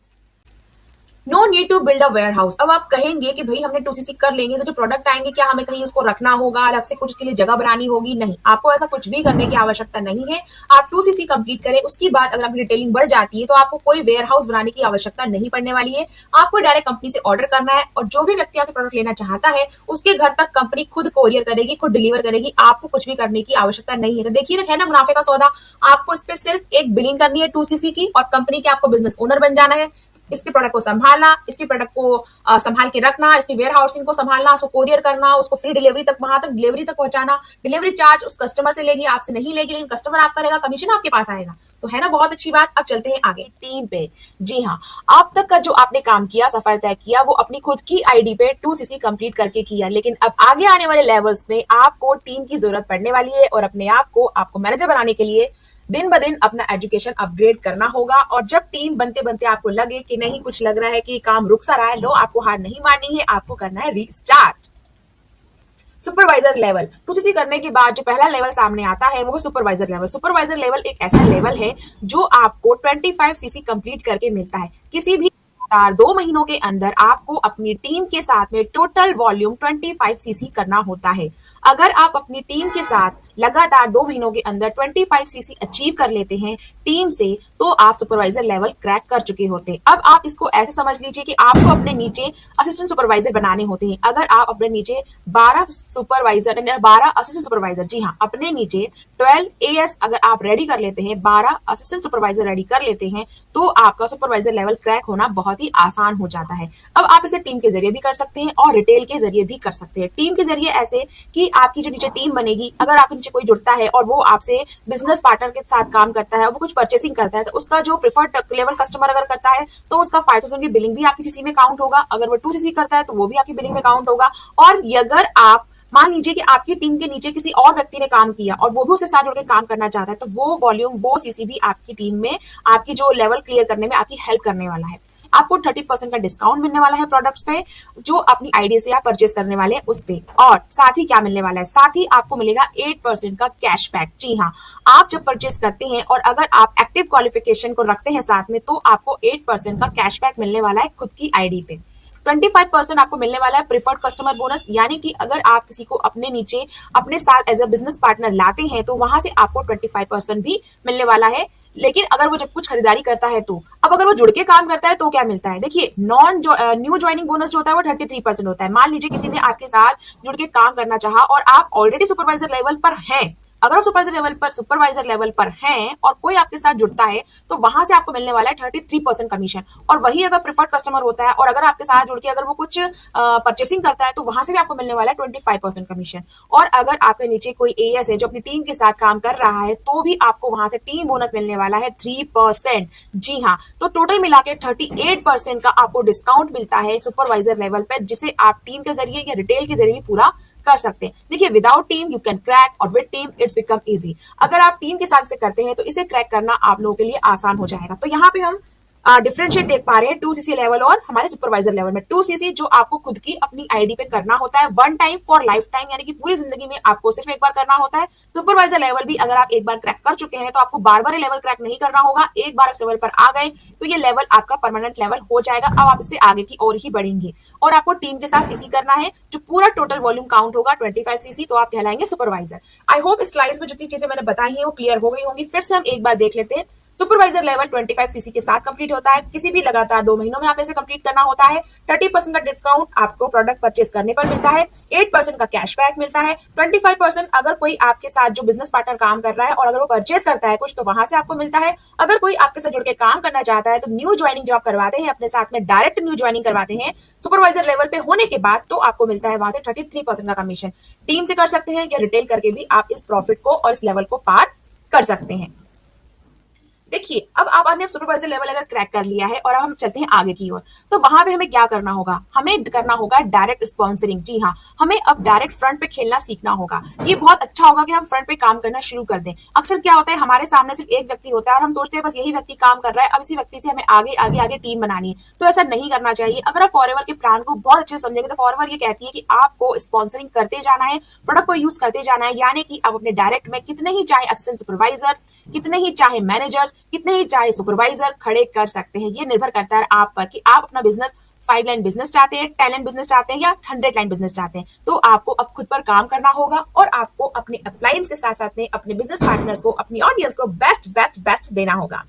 No need to build a warehouse. अब आप कहेंगे कि भाई हमने 2cc कर लेंगे तो जो प्रोडक्ट आएंगे क्या हमें कहीं उसको रखना होगा, अलग से कुछ उसके लिए जगह बनानी होगी? नहीं, आपको ऐसा कुछ भी करने की आवश्यकता नहीं है। आप 2cc कंप्लीट करें, उसके बाद अगर आपकी रिटेलिंग बढ़ जाती है तो आपको कोई वेयर हाउस बनाने की आवश्यकता नहीं पड़ने वाली है। आपको डायरेक्ट कंपनी से ऑर्डर करना है, और जो भी व्यक्ति आपसे प्रोडक्ट लेना चाहता है उसके घर तक कंपनी खुद कोरियर करेगी, खुद डिलीवर करेगी। आपको कुछ भी करने की आवश्यकता नहीं है। तो देखिए ना, है ना मुनाफे का सौदा। आपको इस पे सिर्फ एक बिलिंग करनी है 2cc की, और कंपनी के आपको बिजनेस ओनर बन जाना है। इसके प्रोडक्ट को संभालना, इसके प्रोडक्ट को संभाल के रखना, इसकी वेयर हाउसिंग को संभालना, उसको कोरियर करना, उसको फ्री डिलीवरी तक, वहां तक डिलीवरी तक पहुंचाना। डिलीवरी चार्ज उस कस्टमर से लेगी, आपसे नहीं लेगी, लेकिन कस्टमर आपका रहेगा, कमीशन आपके पास आएगा। तो है ना बहुत अच्छी बात। अब चलते हैं आगे टीम पे। जी हाँ, अब तक का जो आपने काम किया, सफर तय किया, वो अपनी खुद की आईडी पे 2cc कंप्लीट करके किया, लेकिन अब आगे आने वाले लेवल्स में आपको टीम की जरूरत पड़ने वाली है, और अपने आप को आपको मैनेजर बनाने के लिए दिन ब दिन अपना एजुकेशन अपग्रेड करना होगा। और जब टीम बनते बनते आपको लगे कि नहीं, कुछ लग रहा है कि काम रुक सा रहा है, लो, आपको हार नहीं माननी है, आपको करना है रीस्टार्ट। सुपरवाइजर लेवल 2cc करने के बाद जो पहला लेवल सामने आता है वो सुपरवाइजर लेवल। सुपरवाइजर लेवल एक ऐसा लेवल है जो आपको 25cc कंप्लीट करके मिलता है। किसी भी 2 महीनों के अंदर आपको अपनी टीम के साथ में टोटल वॉल्यूम 25cc करना होता है। अगर आप अपनी टीम के साथ लगातार 2 महीनों के अंदर 25cc अचीव कर लेते हैं टीम से, तो आप सुपरवाइजर लेवल क्रैक कर चुके होते हैं। अब आप इसको ऐसे समझ लीजिए कि आपको अपने नीचे असिस्टेंट सुपरवाइजर बनाने होते हैं। अगर आप अपने नीचे 12 असिस्टेंट सुपरवाइजर, जी हाँ, अपने नीचे 12 AS अगर आप रेडी कर लेते हैं, 12 असिस्टेंट सुपरवाइजर रेडी कर लेते हैं, तो आपका सुपरवाइजर लेवल क्रैक होना बहुत ही आसान हो जाता है। अब आप इसे टीम के जरिए भी कर सकते हैं और रिटेल के जरिए भी कर सकते हैं। टीम के जरिए ऐसे कि आपकी जो नीचे टीम बनेगी, अगर आपके नीचे कोई जुड़ता है और वो आपसे बिजनेस पार्टनर के साथ काम करता है, वो कुछ परचेसिंग करता है, तो उसका जो प्रिफर्ड लेवल कस्टमर अगर करता है तो उसका 5,000 की बिलिंग भी आपकी सीसी में काउंट होगा। अगर वो 2cc करता है तो वो भी आपकी बिलिंग में काउंट होगा। और अगर आप मान लीजिए कि आपकी टीम के नीचे किसी और व्यक्ति ने काम किया और वो भी उसके साथ जुड़ के काम करना चाहता है, तो वो वॉल्यूम, वो सीसी भी आपकी टीम में आपकी जो लेवल क्लियर करने में आपकी हेल्प करने वाला है। आपको 30% का डिस्काउंट मिलने वाला है प्रोडक्ट्स पे जो अपनी आईडी से आप परचेस करने वाले हैं उस पे। और साथ ही क्या मिलने वाला है, साथ ही आपको मिलेगा 8% का कैशबैक। जी हाँ, आप जब परचेस करते हैं और अगर आप एक्टिव क्वालिफिकेशन को रखते हैं साथ में, तो आपको 8% का कैशबैक मिलने वाला है खुद की आईडी पे। 25% आपको मिलने वाला है प्रिफर्ड कस्टमर बोनस, यानी कि अगर आप किसी को अपने नीचे अपने साथ एज अ बिजनेस पार्टनर लाते हैं तो वहां से आपको 25% भी मिलने वाला है। लेकिन अगर वो जब कुछ खरीदारी करता है तो अब अगर वो जुड़ के काम करता है तो क्या मिलता है, देखिए न्यू ज्वाइनिंग बोनस जो होता है वो 33% होता है। मान लीजिए किसी ने आपके साथ जुड़ के काम करना चाहा और आप ऑलरेडी सुपरवाइजर लेवल पर हैं, अगर आप सुपरवाइजर लेवल पर हैं और कोई आपके साथ जुड़ता है तो वहां से आपको मिलने वाला है 33% कमीशन। और वही अगर प्रिफर्ड कस्टमर होता है और अगर आपके साथ जुड़ के अगर वो कुछ परचेसिंग करता है तो वहां से भी आपको मिलने वाला है 25% कमीशन। और अगर आपके नीचे कोई एएस है जो अपनी टीम के साथ काम कर रहा है तो भी आपको वहां से टीम बोनस मिलने वाला है 3%। जी हाँ, तो टोटल मिला के 38% का आपको डिस्काउंट मिलता है सुपरवाइजर लेवल पर, जिसे आप टीम के जरिए या रिटेल के जरिए भी पूरा कर सकते हैं। देखिए, without team you can crack और with team it's become easy. अगर आप टीम के साथ से करते हैं तो इसे क्रैक करना आप लोगों के लिए आसान हो जाएगा। तो यहाँ पे हम डिफरेंशिएट देख पा रहे हैं 2cc लेवल और हमारे सुपरवाइजर लेवल में। 2cc जो आपको खुद की अपनी आईडी पे करना होता है, one time for life time, यानी कि पूरी जिंदगी में आपको सिर्फ एक बार करना होता है। सुपरवाइजर लेवल भी अगर आप एक बार क्रैक कर चुके हैं तो आपको बार बार लेवल क्रैक नहीं करना होगा। एक बार इस लेवल पर आ गए तो ये लेवल आपका परमानेंट लेवल हो जाएगा। अब आप इससे आगे की ओर ही बढ़ेंगे और आपको टीम के साथ सीसी करना है जो पूरा टोटल वॉल्यूम काउंट होगा 25cc, तो आप कहलाएंगे सुपरवाइजर। आई होप इस स्लाइड्स में जितनी चीजें मैंने बताई हैं वो क्लियर हो गई होंगी। फिर से हम एक बार देख लेते हैं। सुपरवाइजर लेवल 25cc के साथ कंप्लीट होता है, किसी भी लगातार 2 महीनों में आप इसे कंप्लीट करना होता है। 30% का डिस्काउंट आपको प्रोडक्ट परचेस करने पर मिलता है, 8% का कैशबैक मिलता है, 25% अगर कोई आपके साथ जो बिजनेस पार्टनर काम कर रहा है और अगर वो परचेस करता है कुछ तो वहां से आपको मिलता है। अगर कोई आपके साथ जुड़ के काम करना चाहता है तो न्यू ज्वाइनिंग जब आप करवाते हैं अपने साथ में, डायरेक्ट न्यू ज्वाइनिंग करवाते हैं सुपरवाइजर लेवल पे होने के बाद, तो आपको मिलता है वहां से 33% का कमीशन। टीम से कर सकते हैं या रिटेल करके भी आप इस प्रॉफिट को और इस लेवल को पार कर सकते हैं। देखिए, अब आपने सुपरवाइजर लेवल अगर क्रैक कर लिया है और अब हम चलते हैं आगे की ओर, तो वहां पे हमें क्या करना होगा, हमें करना होगा डायरेक्ट स्पॉन्सरिंग। जी हाँ, हमें अब डायरेक्ट फ्रंट पे खेलना सीखना होगा। ये बहुत अच्छा होगा कि हम फ्रंट पे काम करना शुरू कर दें। अक्सर क्या होता है, हमारे सामने सिर्फ एक व्यक्ति होता है और हम सोचते हैं बस यही व्यक्ति काम कर रहा है, अब इसी व्यक्ति से हमें आगे आगे आगे टीम बनानी है। तो ऐसा नहीं करना चाहिए। अगर आप फॉरएवर के प्लान को बहुत अच्छे से समझेंगे तो फॉरएवर ये कहती है कि आपको स्पॉन्सरिंग करते जाना है, प्रोडक्ट को यूज करते जाना है, यानी कि आप अपने डायरेक्ट में कितने ही चाहे असिस्टेंट सुपरवाइजर, कितने ही चाहे मैनेजर्स, कितने ही चाहे सुपरवाइजर खड़े कर सकते हैं। ये निर्भर करता है आप पर कि आप अपना बिजनेस 5 लाइन बिजनेस चाहते हैं, 10 लाइन बिजनेस चाहते हैं या 100 लाइन बिजनेस चाहते हैं। तो आपको अब खुद पर काम करना होगा और आपको अपने अपलाइंस के साथ साथ में अपने बिजनेस पार्टनर्स को, अपनी ऑडियंस को बेस्ट बेस्ट बेस्ट देना होगा।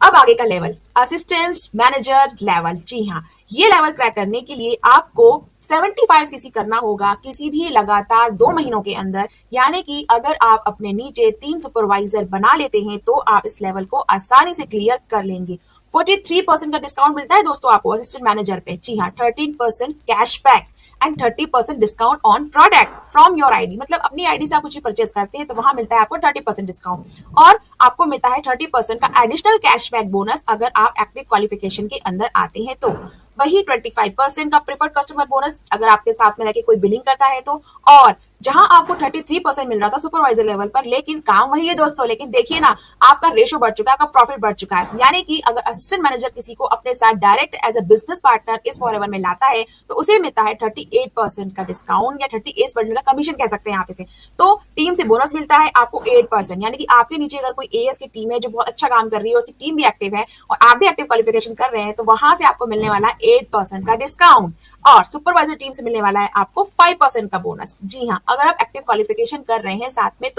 अब आगे का लेवल, असिस्टेंट मैनेजर लेवल। जी हाँ, ये लेवल क्रैक करने के लिए आपको 75cc करना होगा किसी भी लगातार 2 महीनों के अंदर, यानी कि अगर आप अपने नीचे 3 सुपरवाइजर बना लेते हैं तो आप इस लेवल को आसानी से क्लियर कर लेंगे। 43% का डिस्काउंट मिलता है दोस्तों आपको असिस्टेंट मैनेजर पे। जी हाँ, 13% cashback and 30% discount on product from your ID. मतलब अपनी आईडी से आप कुछ परचेस करते हैं तो वहां मिलता है आपको 30% डिस्काउंट और आपको मिलता है 30% का एडिशनल कैशबैक बोनस अगर आप एक्टिव क्वालिफिकेशन के अंदर आते हैं तो। वही 25% का प्रेफर्ड कस्टमर बोनस अगर आपके साथ में रहकर कोई बिलिंग करता है तो। और जहां आपको 33% मिल रहा था सुपरवाइजर लेवल पर, लेकिन काम वही है दोस्तों, लेकिन देखिए ना आपका रेशो बढ़ चुका है, आपका प्रॉफिट बढ़ चुका है। यानी कि अगर असिस्टेंट मैनेजर किसी को अपने साथ direct as a business partner इस फॉरएवर में लाता है तो उसे मिलता है 38% का डिस्काउंट या 38% का कमीशन कह सकते हैं आप इसे। तो टीम से बोनस मिलता है आपको 8%, यानी कि आपके नीचे अगर कोई एएस की टीम है जो बहुत अच्छा काम कर रही है, उसकी टीम भी एक्टिव है और आप भी एक्टिव क्वालिफिकेशन कर रहे हैं, तो वहां से आपको मिलने वाला है 8% का डिस्काउंट और सुपरवाइजर टीम से मिलने वाला है आपको 5% का बोनस। जी हाँ, अगर आप एक्टिव क्वालिफिकेशन कर रहे हैं साथ में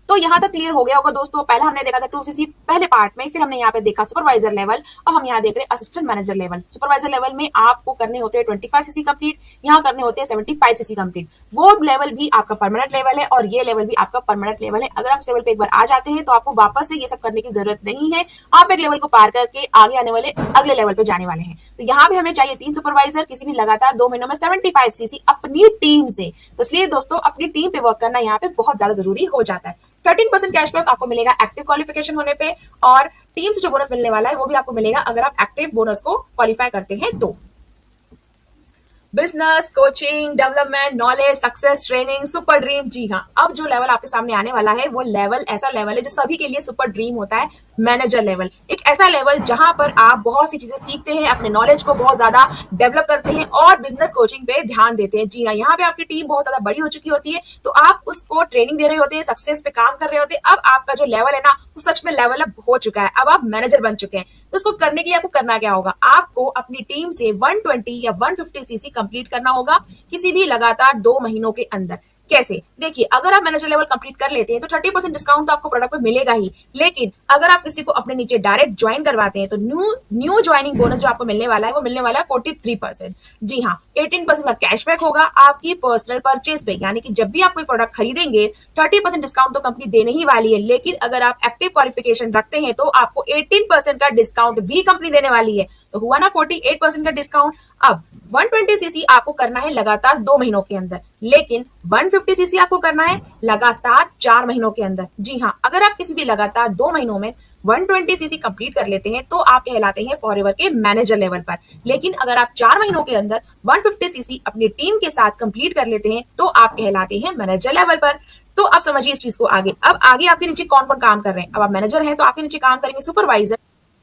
तो यहाँ तक क्लियर हो गया होगा दोस्तों। पहले हमने देखा था 2cc पहले पार्ट में, फिर हमने यहाँ पे देखा सुपरवाइजर लेवल, और हम यहाँ देख रहे हैं assistant manager level. Supervisor level में आपको करने होते हैं 25cc कंप्लीट, यहाँ करने होते हैं 75cc कंप्लीट। वो लेवल भी आपका परमानेंट लेवल है और ये लेवल भी आपका परमानेंट लेवल है। अगर आप इस लेवल पे एक बार आ जाते हैं तो आपको वापस से ये सब करने की जरूरत नहीं है। आप एक लेवल को पार करके आगे आने वाले अगले लेवल पे जाने वाले हैं। तो यहाँ भी हमें चाहिए 3 सुपरवाइजर किसी भी लगातार 2 महीनों में 75cc अपनी टीम से। तो इसलिए दोस्तों अपनी टीम पे वर्क करना यहाँ पे बहुत ज्यादा जरूरी हो जाता है। 13% कैशबैक आपको मिलेगा एक्टिव क्वालिफिकेशन होने पे और टीम से जो बोनस मिलने वाला है वो भी आपको मिलेगा अगर आप एक्टिव बोनस को क्वालिफाई करते हैं तो। Business, coaching, development, knowledge, success, training, super dream. जी हाँ, अब जो लेवल आपके सामने आने वाला है वो लेवल ऐसा लेवल है जो सभी के लिए सुपर ड्रीम होता है, मैनेजर लेवल। एक ऐसा लेवल जहां पर आप बहुत सी चीजें सीखते हैं, अपने नॉलेज को बहुत ज्यादा डेवलप करते हैं और बिजनेस कोचिंग पे ध्यान देते हैं। जी हाँ, यहाँ पे आपकी टीम बहुत ज्यादा बड़ी हो चुकी होती है, तो आप उसको ट्रेनिंग दे रहे होते हैं, सक्सेस पे काम कर रहे होते हैं। अब आपका जो लेवल है ना वो सच में लेवल अप हो चुका है, अब आप मैनेजर बन चुके हैं। तो उसको करने के लिए आपको करना क्या होगा, आपको अपनी टीम से 120 या 150 सीसी कंप्लीट करना होगा किसी भी लगातार 2 महीनों के अंदर। कैसे, देखिए, अगर आप मैनेजर लेवल कंप्लीट कर लेते हैं तो 30% डिस्काउंट तो आपको प्रोडक्ट पे मिलेगा ही, लेकिन अगर आप किसी को अपने नीचे डायरेक्ट ज्वाइन करवाते हैं तो न्यू ज्वाइनिंग बोनस जो आपको मिलने वाला है वो मिलने वाला है 43%। जी हाँ, 18% का कैशबैक होगा आपकी पर्सनल परचेज पे, यानी कि जब भी आप कोई प्रोडक्ट खरीदेंगे 30% डिस्काउंट तो कंपनी देने ही वाली है, लेकिन अगर आप एक्टिव क्वालिफिकेशन रखते हैं तो आपको 18% का डिस्काउंट भी कंपनी देने वाली है। तो हुआ ना 48% का डिस्काउंट। अब 120 सीसी आपको करना है लगातार 2 महीनों के अंदर, लेकिन 150 सीसी आपको करना है लगातार 4 महीनों के अंदर। जी हाँ, अगर आप किसी भी लगातार 2 महीनों में 120 सीसी कंप्लीट कर लेते हैं तो आप कहलाते हैं फॉरएवर के मैनेजर लेवल पर, लेकिन अगर आप 4 महीनों के अंदर 150 सीसी अपनी टीम के साथ कंप्लीट कर लेते हैं तो आप कहलाते हैं मैनेजर लेवल पर। तो अब समझिए इस चीज को आगे। अब आगे आपके नीचे कौन कौन काम कर रहे हैं, अब आप मैनेजर हैं तो आपके नीचे काम करेंगे सुपरवाइजर,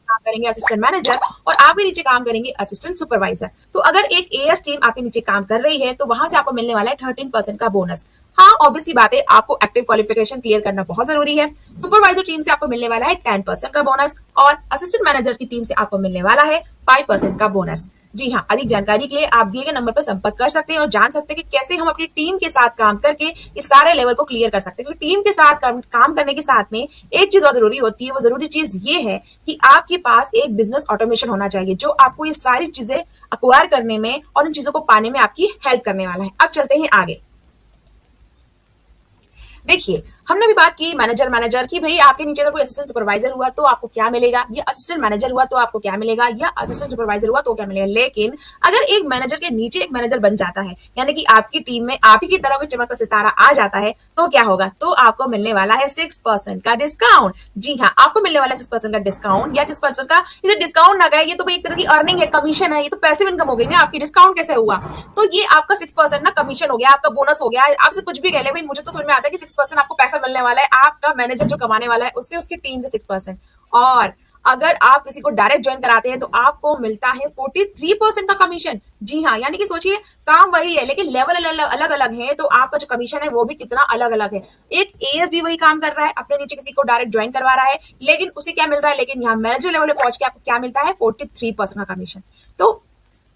काम करेंगे असिस्टेंट मैनेजर, और आपके नीचे काम करेंगे असिस्टेंट सुपरवाइजर। तो अगर एक एएस टीम आपके नीचे काम कर रही है तो वहां से आपको मिलने वाला है 13% का बोनस। हाँ, ऑब्वियसली बात है, आपको एक्टिव क्वालिफिकेशन क्लियर करना बहुत जरूरी है। सुपरवाइजर टीम से आपको मिलने वाला है 10% का बोनस और असिस्टेंट मैनेजर की टीम से आपको मिलने वाला है 5% का बोनस। जी हाँ, अधिक जानकारी के लिए आप दिए गए नंबर पर संपर्क कर सकते हैं और जान सकते हैं कि कैसे हम अपनी टीम के साथ काम करके इस सारे लेवल को क्लियर कर सकते हैं। क्योंकि टीम के साथ काम करने के साथ में एक चीज और जरूरी होती है, वो जरूरी चीज ये है कि आपके पास एक बिजनेस ऑटोमेशन होना चाहिए जो आपको ये सारी चीजें अक्वायर करने में और इन चीजों को पाने में आपकी हेल्प करने वाला है। अब चलते हैं आगे। देखिए, हमने भी बात की मैनेजर की, भाई आपके नीचे अगर कोई असिस्टेंट सुपरवाइजर हुआ तो आपको क्या मिलेगा, या असिस्टेंट मैनेजर हुआ तो आपको क्या मिलेगा, या असिस्टेंट सुपरवाइजर हुआ तो क्या मिलेगा। लेकिन अगर एक मैनेजर के नीचे एक मैनेजर बन जाता है, यानी कि आपकी टीम में आप ही की तरह कोई चमकता सितारा आ जाता है, तो क्या होगा, तो आपको मिलने वाला है 6% का डिस्काउंट। जी हाँ, आपको मिलने वाला है 6% का डिस्काउंट, या 6% का ये डिस्काउंट ना गए, ये तो भाई एक तरह की अर्निंग है, कमीशन है, ये तो पैसिव इनकम हो गई ना आपकी। डिस्काउंट कैसे हुआ, तो ये आपका 6% ना कमीशन हो गया, आपका बोनस हो गया। आपसे कुछ भी कह ले भाई, मुझे तो समझ में आता है कि 6% आपको पैसा मिलने वाला है, आपका मैनेजर जो कमाने वाला है उससे उसकी टीम से 6%। और अगर आप किसी को डायरेक्ट ज्वाइन कराते हैं तो आपको मिलता है 43% का कमीशन। जी हाँ, यानी कि सोचिए काम वही है लेकिन लेवल अलग अलग है, तो आपका जो कमीशन है वो भी कितना अलग अलग है। एक एएस भी वही काम कर रहा है, अपने नीचे किसी को डायरेक्ट ज्वाइन करवा रहा है, लेकिन उसे क्या मिल रहा है, लेकिन यहाँ मैनेजर लेवल पे पहुंच के आपको क्या मिलता है, 43% का कमीशन। तो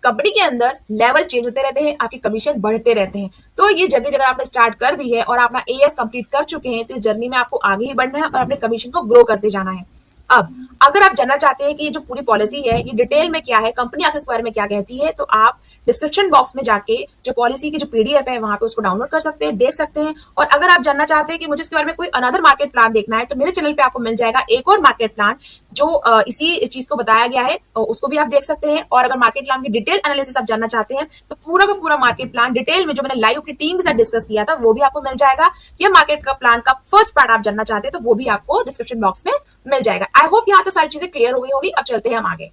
कंपनी के अंदर लेवल चेंज होते रहते हैं, आपके कमीशन बढ़ते रहते हैं। तो ये जर्नी अगर आपने स्टार्ट कर दी है और आप अपना एएस कंप्लीट कर चुके हैं तो इस जर्नी में आपको आगे ही बढ़ना है और अपने कमीशन को ग्रो करते जाना है। अब अगर आप जानना चाहते हैं कि ये जो पूरी पॉलिसी है ये डिटेल में क्या है, कंपनी आखिर इस बारे में क्या कहती है, तो आप डिस्क्रिप्शन बॉक्स में जाके जो पॉलिसी की जो पीडीएफ है वहां पे उसको डाउनलोड कर सकते हैं, देख सकते हैं। और अगर आप जानना चाहते हैं कि मुझे इसके बारे में कोई अनदर मार्केट प्लान देखना है तो मेरे चैनल पे आपको मिल जाएगा एक और मार्केट प्लान जो इसी चीज को बताया गया है, उसको भी आप देख सकते हैं। और अगर मार्केट प्लान की डिटेल एनालिसिस आप जानना चाहते हैं तो पूरा का पूरा मार्केट प्लान डिटेल में जो मैंने लाइव अपनी टीम के साथ डिस्कस किया था वो भी आपको मिल जाएगा। ये मार्केट का प्लान का फर्स्ट पार्ट आप जानना चाहते हैं तो वो भी आपको डिस्क्रिप्शन बॉक्स में मिल जाएगा। आई होप यहाँ तक सारी चीजें क्लियर हो गई होगी। अब चलते हैं हम आगे।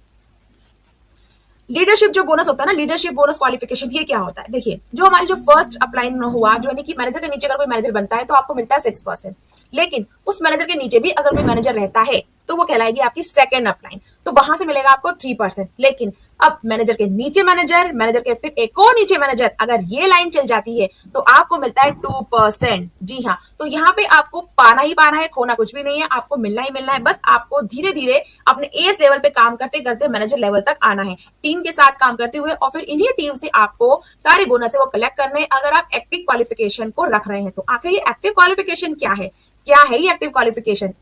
लीडरशिप जो बोनस होता है ना, लीडरशिप बोनस क्वालिफिकेशन, ये क्या होता है, देखिए जो हमारी जो फर्स्ट अपलाइन हुआ जो है कि मैनेजर के नीचे अगर कोई मैनेजर बनता है तो आपको मिलता है 6%, लेकिन उस मैनेजर के नीचे भी अगर कोई मैनेजर रहता है तो वो कहलाएगी आपकी सेकंड अपलाइन, तो वहां से मिलेगा आपको 3%। लेकिन अब मैनेजर के नीचे मैनेजर, मैनेजर के फिर एक और नीचे मैनेजर, अगर ये लाइन चल जाती है तो आपको मिलता है 2%। जी हाँ, तो यहाँ पे आपको पाना ही पाना है, खोना कुछ भी नहीं है, आपको मिलना ही मिलना है। बस आपको धीरे धीरे अपने एस लेवल पे काम करते करते मैनेजर लेवल तक आना है, टीम के साथ काम करते हुए, और फिर इन्हीं टीम से आपको सारे बोनस है वो कलेक्ट करने अगर आप एक्टिव क्वालिफिकेशन को रख रहे हैं तो। आखिर ये एक्टिव क्वालिफिकेशन क्या है, क्या है ये एक्टिव क्वालिफिकेशन,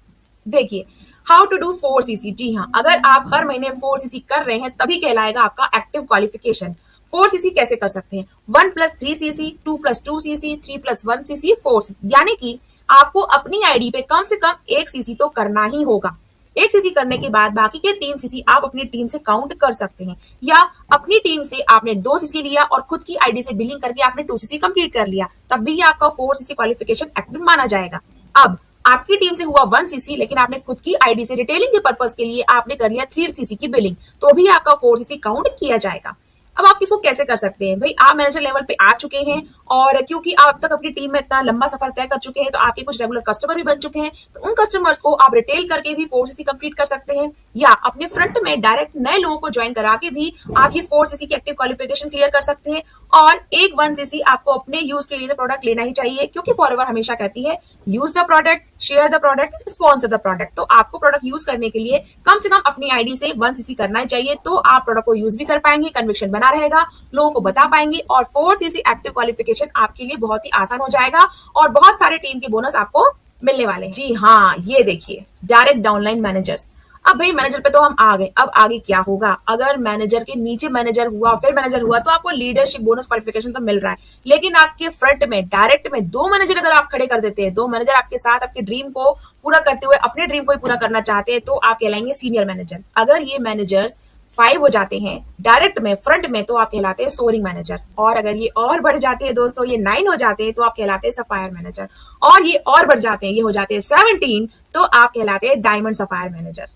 देखिए हाउ टू डू 4cc। जी हाँ, अगर आप हर महीने 4cc कर रहे हैं तभी कहलाएगा आपका एक्टिव क्वालिफिकेशन। 4cc कैसे कर सकते हैं, 1+3cc, 2+2cc, 3+1cc, 4cc, यानी कि आपको अपनी आईडी पे कम से कम 1cc तो करना ही होगा। 1cc करने के बाद बाकी के 3cc आप अपनी टीम से काउंट कर सकते हैं, या अपनी टीम से आपने 2cc लिया और खुद की आईडी से बिलिंग करके आपने 2cc कंप्लीट कर लिया, तब भी आपका 4cc क्वालिफिकेशन एक्टिव माना जाएगा। अब आपकी टीम से हुआ 1cc लेकिन आपने खुद की आईडी से रिटेलिंग के पर्पस के लिए आपने कर लिया 3cc की बिलिंग, तो भी आपका 4cc काउंट किया जाएगा। अब आप इसको कैसे कर सकते हैं भाई, आप मैनेजर लेवल पे आ चुके हैं और क्योंकि आप अब तक अपनी टीम में इतना लंबा सफर तय कर चुके हैं तो आपके कुछ रेगुलर कस्टमर भी बन चुके हैं, तो उन कस्टमर्स को आप रिटेल करके भी 4cc कंप्लीट कर सकते हैं या अपने फ्रंट में डायरेक्ट नए लोगों को ज्वाइन करा के भी आप ये 4cc की एक्टिव क्वालिफिकेशन क्लियर कर सकते हैं। और एक 1cc आपको अपने यूज के लिए तो प्रोडक्ट लेना ही चाहिए, क्योंकि फॉरएवर हमेशा कहती है use the product, share the product, sponsor the product. तो आपको प्रोडक्ट यूज करने के लिए कम से कम अपनी आईडी से 1cc करना ही चाहिए, तो आप प्रोडक्ट को यूज भी कर पाएंगे, कन्विक्शन बना रहेगा, लोगों को बता पाएंगे और 4cc एक्टिव क्वालिफिकेशन आपके लिए बहुत ही आसान हो जाएगा और बहुत सारे टीम के बोनस आपको मिलने वाले हैं। जी हाँ, ये देखिए डायरेक्ट डाउनलाइन मैनेजर्स। अब भाई मैनेजर पे तो हम आ गए, अब आगे क्या होगा, अगर मैनेजर के नीचे मैनेजर हुआ फिर मैनेजर हुआ तो आपको लीडरशिप बोनस क्वालिफिकेशन तो मिल रहा है, लेकिन आपके फ्रंट में डायरेक्ट में 2 मैनेजर अगर आप खड़े कर देते हैं, 2 मैनेजर आपके साथ आपके ड्रीम को पूरा करते हुए अपने ड्रीम को भी पूरा करना चाहते हैं, तो आप कहलाएंगे सीनियर मैनेजर। अगर ये मैनेजर्स 5 हो जाते हैं डायरेक्ट में फ्रंट में तो आप कहलाते हैं सोरिंग मैनेजर, और अगर ये और बढ़ जाते हैं दोस्तों, ये 9 हो जाते हैं तो आप कहलाते हैं सफायर मैनेजर, और ये और बढ़ जाते हैं, ये हो जाते हैं 17 तो आप कहलाते हैं डायमंड सफायर मैनेजर।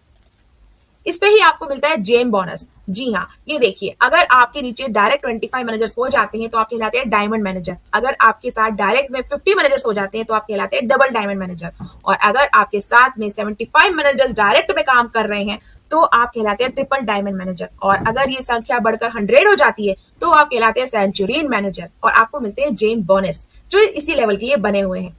इस पे ही आपको मिलता है जेम बोनस। जी हाँ, ये देखिए अगर आपके नीचे डायरेक्ट 25 मैनेजर्स हो जाते हैं तो आप कहलाते हैं डायमंड मैनेजर, अगर आपके साथ डायरेक्ट में 50 मैनेजर्स हो जाते हैं तो आप कहलाते हैं डबल डायमंड मैनेजर, और अगर आपके साथ में 75 मैनेजर्स डायरेक्ट में काम कर रहे हैं तो आप कहलाते हैं ट्रिपल डायमंड मैनेजर, और अगर ये संख्या बढ़कर 100 हो जाती है तो आप कहलाते हैं सेंचुरियन मैनेजर, और आपको मिलते हैं जेम बोनस जो इसी लेवल के लिए बने हुए हैं।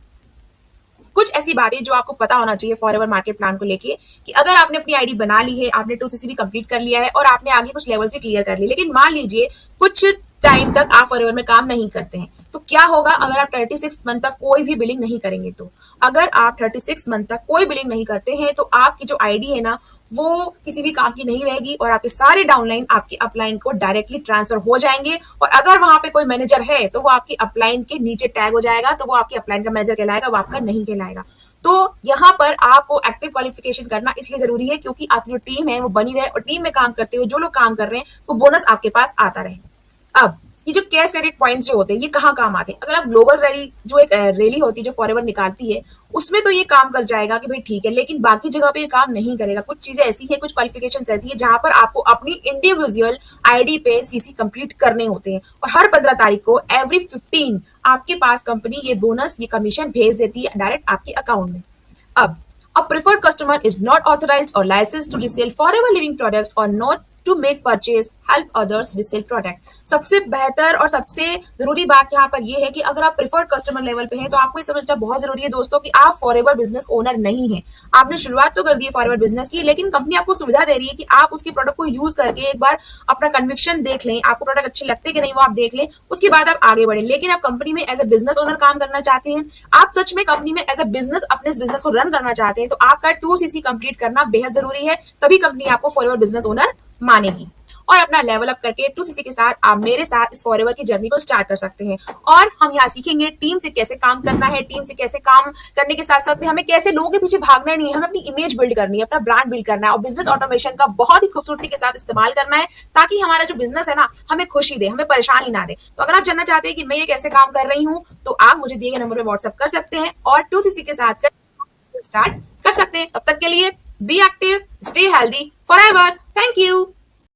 कुछ ऐसी बातें जो आपको पता होना चाहिए फॉरएवर मार्केट प्लान को लेके, कि अगर आपने अपनी आईडी बना ली है, आपने 2cc भी कंप्लीट कर लिया है और आपने आगे कुछ लेवल्स भी क्लियर कर लिए, लेकिन मान लीजिए कुछ टाइम तक आप फॉरएवर में काम नहीं करते हैं, तो क्या होगा अगर आप 36 मंथ तक कोई भी बिलिंग नहीं करेंगे। तो अगर आप 36 मंथ तक कोई बिलिंग नहीं करते हैं तो आपकी जो आईडी है ना वो किसी भी काम की नहीं रहेगी और आपके सारे डाउनलाइन आपकी अपलाइन को डायरेक्टली ट्रांसफर हो जाएंगे, और अगर वहां पे कोई मैनेजर है तो वो आपकी अपलाइन के नीचे टैग हो जाएगा, तो वो आपकी अपलाइन का मैनेजर कहलाएगा, वो आपका नहीं कहलाएगा। तो यहाँ पर आपको एक्टिव क्वालिफिकेशन करना इसलिए जरूरी है क्योंकि आपकी जो टीम है वो बनी रहे और टीम में काम करते हुए जो लोग काम कर रहे हैं वो बोनस आपके पास आता रहे। अब ये जो कैश क्रेडिट पॉइंट्स जो होते हैं ये कहाँ काम आते हैं, अगर आप ग्लोबल रैली जो एक रैली होती है जो फॉरएवर निकालती है उसमें तो ये काम कर जाएगा कि भाई ठीक है, लेकिन बाकी जगह पे ये काम नहीं करेगा। कुछ चीजें ऐसी है, कुछ क्वालिफिकेशंस ऐसी है जहां पर आपको अपनी इंडिविजुअल आईडी पे सीसी कंप्लीट करने होते हैं, और हर 15 तारीख को एवरी 15 आपके पास कंपनी ये बोनस ये कमीशन भेज देती है डायरेक्ट आपके अकाउंट में। अब a preferred customer is not authorized or licensed to resell forever living products or not to make purchase help others resell product। सबसे बेहतर और सबसे जरूरी बात यहाँ पर ये है कि अगर आप प्रिफर्ड कस्टमर लेवल पे हैं तो आपको ये समझना बहुत जरूरी है दोस्तों कि आप फॉरएवर बिजनेस ओनर नहीं है। आपने शुरुआत तो कर दी है फॉरएवर बिजनेस की, लेकिन कंपनी आपको सुविधा दे रही है कि आप उसके प्रोडक्ट को यूज करके एक बार अपना कन्विक्शन देख लें, आपको प्रोडक्ट अच्छे लगते कि नहीं वो आप देख लें, उसके बाद आप आगे बढ़े। लेकिन आप कंपनी में एज ए बिजनेस ओनर काम करना चाहते हैं, आप सच में कंपनी में एज ए बिजनेस अपने इस बिजनेस को रन करना चाहते हैं, तो आपका 2cc कंप्लीट करना बेहद जरूरी है, तभी कंपनी आपको फॉरएवर बिजनेस ओनर मानेगी। और अपना लेवल अप करके 2cc के साथ आप मेरे साथ इस फॉरएवर की जर्नी को स्टार्ट कर सकते हैं। और हम यहाँ सीखेंगे टीम से कैसे काम करना है, टीम से कैसे काम करने के साथ साथ में हमें कैसे लोगों के पीछे भागना नहीं है, हमें अपनी इमेज बिल्ड करनी है, अपना ब्रांड बिल्ड करना है और बिजनेस ऑटोमेशन का बहुत ही खूबसूरती के साथ इस्तेमाल करना है, ताकि हमारा जो बिजनेस है ना हमें खुशी दे, हमें परेशानी ना दे। तो अगर आप जानना चाहते हैं कि मैं ये कैसे काम कर रही हूँ तो आप मुझे दिए गए नंबर पर व्हाट्सएप कर सकते हैं और 2cc के साथ स्टार्ट कर सकते हैं। तब तक के लिए be active, stay healthy forever. Thank you.